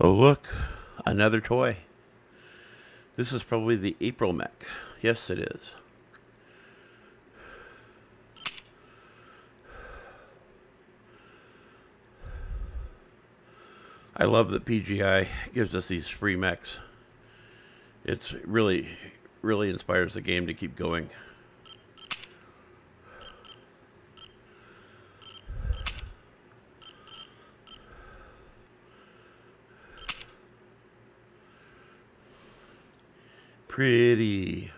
Oh look, another toy. This is probably the April Mech. Yes, it is. I love that PGI gives us these free mechs. It's really inspires the game to keep going. Pretty.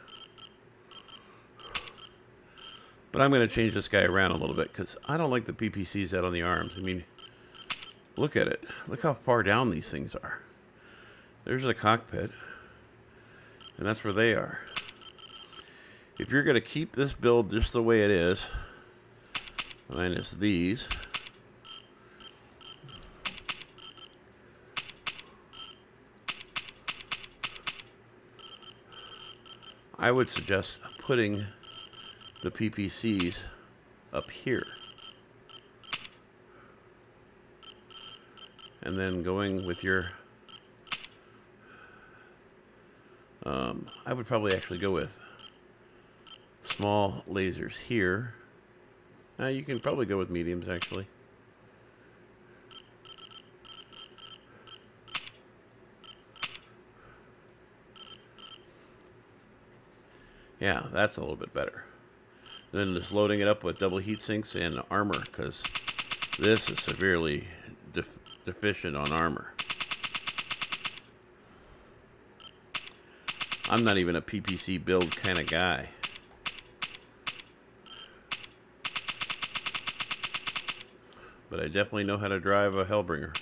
But I'm going to change this guy around a little bit because I don't like the PPCs out on the arms. I mean, look at it. Look how far down these things are. There's the cockpit. And that's where they are. If you're going to keep this build just the way it is, minus these, I would suggest putting the PPCs up here. And then going with your, I would probably actually go with small lasers here. You can probably go with mediums actually. Yeah, that's a little bit better. Then just loading it up with double heat sinks and armor, because this is severely deficient on armor. I'm not even a PPC build kind of guy. But I definitely know how to drive a Hellbringer.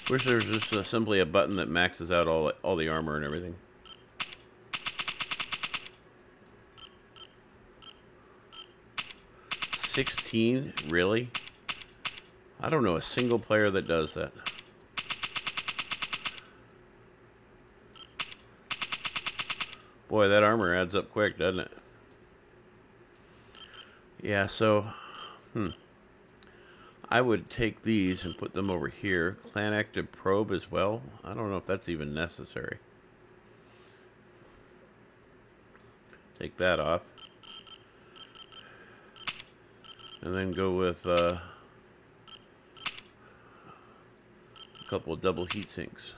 Wish there was just simply a button that maxes out all the armor and everything. $16? Really? I don't know a single player that does that. Boy, that armor adds up quick, doesn't it? Yeah, so, I would take these and put them over here. Clan active probe as well. I don't know if that's even necessary. Take that off. And then go with a couple of double heat sinks.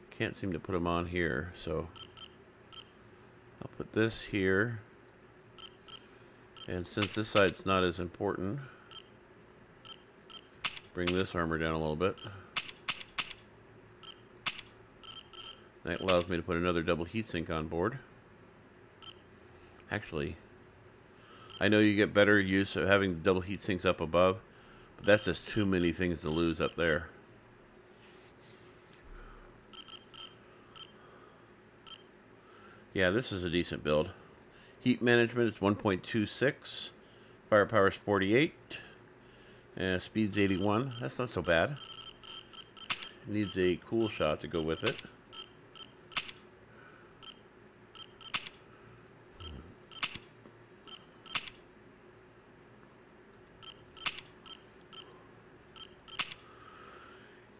Can't seem to put them on here, so I'll put this here. And since this side's not as important, bring this armor down a little bit. That allows me to put another double heatsink on board. Actually, I know you get better use of having double heatsinks up above, but that's just too many things to lose up there. Yeah, this is a decent build. Heat management is 1.26. Firepower is 48. And speed's 81. That's not so bad. It needs a cool shot to go with it.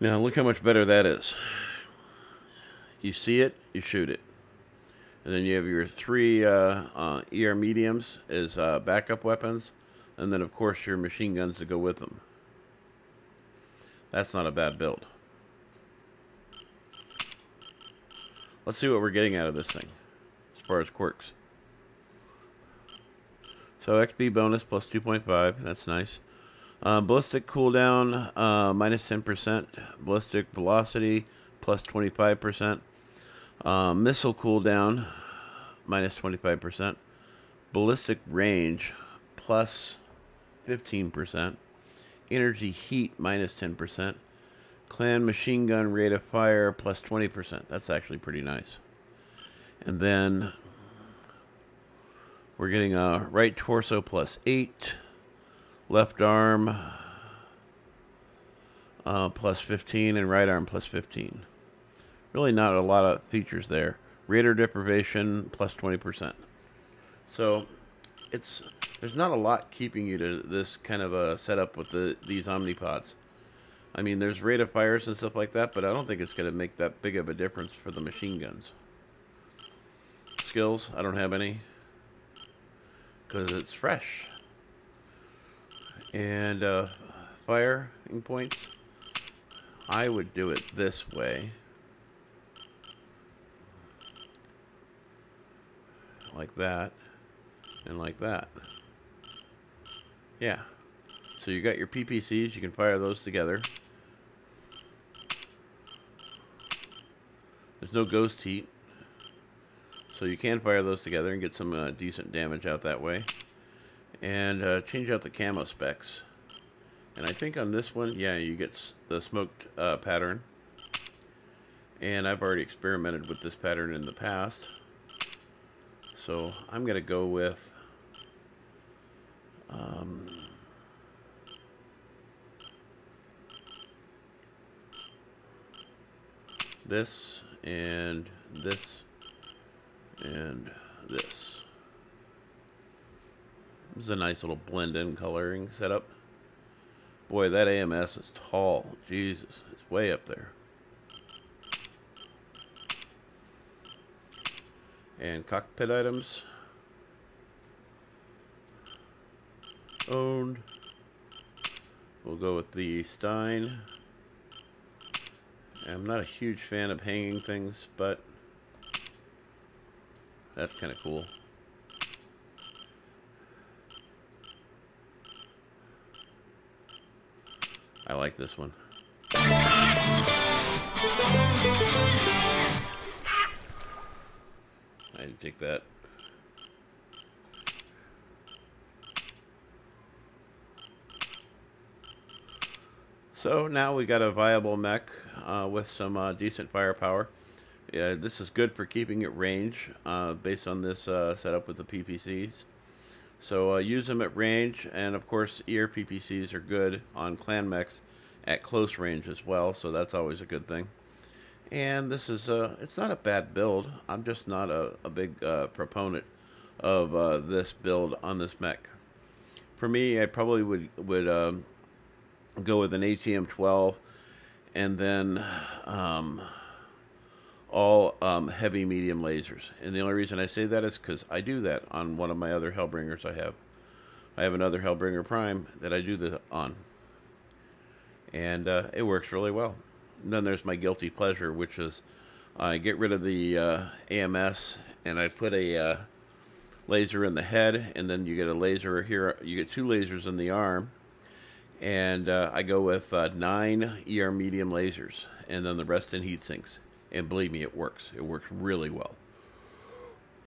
Now look how much better that is. You see it, you shoot it. And then you have your three ER mediums as backup weapons. And then of course your machine guns to go with them. That's not a bad build. Let's see what we're getting out of this thing as far as quirks. So XP bonus plus 2.5, that's nice. Ballistic cooldown minus 10%. Ballistic velocity plus 25%. Missile cooldown minus 25%. Ballistic range plus 15%. Energy heat minus 10%. Clan machine gun rate of fire plus 20%. That's actually pretty nice. And then we're getting a right torso plus 8. Left arm plus 15 and right arm plus 15. Really not a lot of features there. Radar deprivation plus 20%. So there's not a lot keeping you to this kind of a setup with these omnipods. I mean, there's rate of fires and stuff like that, but I don't think it's going to make that big of a difference for the machine guns. Skills, I don't have any, because it's fresh. And firing points, I would do it this way. Like that, and like that. Yeah. So you got your PPCs, you can fire those together. There's no ghost heat, so you can fire those together and get some decent damage out that way. And change out the camo specs. And I think on this one, yeah, you get the smoked pattern. And I've already experimented with this pattern in the past. So I'm going to go with this and this and this. This is a nice little blend-in coloring setup. Boy, that AMS is tall. Jesus, it's way up there. And cockpit items. Owned. We'll go with the Stein. I'm not a huge fan of hanging things, but that's kind of cool. I like this one. I didn't take that. So now we got a viable mech with some decent firepower. Yeah, this is good for keeping it range based on this setup with the PPCs. So use them at range, and of course ER PPCs are good on clan mechs at close range as well, so that's always a good thing. And this is it's not a bad build. I'm just not a big proponent of this build on this mech. For me, I probably would go with an ATM 12 and then all heavy medium lasers. And the only reason I say that is because I do that on one of my other Hellbringers I have. I have another Hellbringer Prime that I do that on. And it works really well. And then there's my guilty pleasure, which is I get rid of the AMS and I put a laser in the head, and then you get a laser here. You get 2 lasers in the arm. And I go with 9 ER medium lasers, and then the rest in heat sinks. And believe me, it works. It works really well.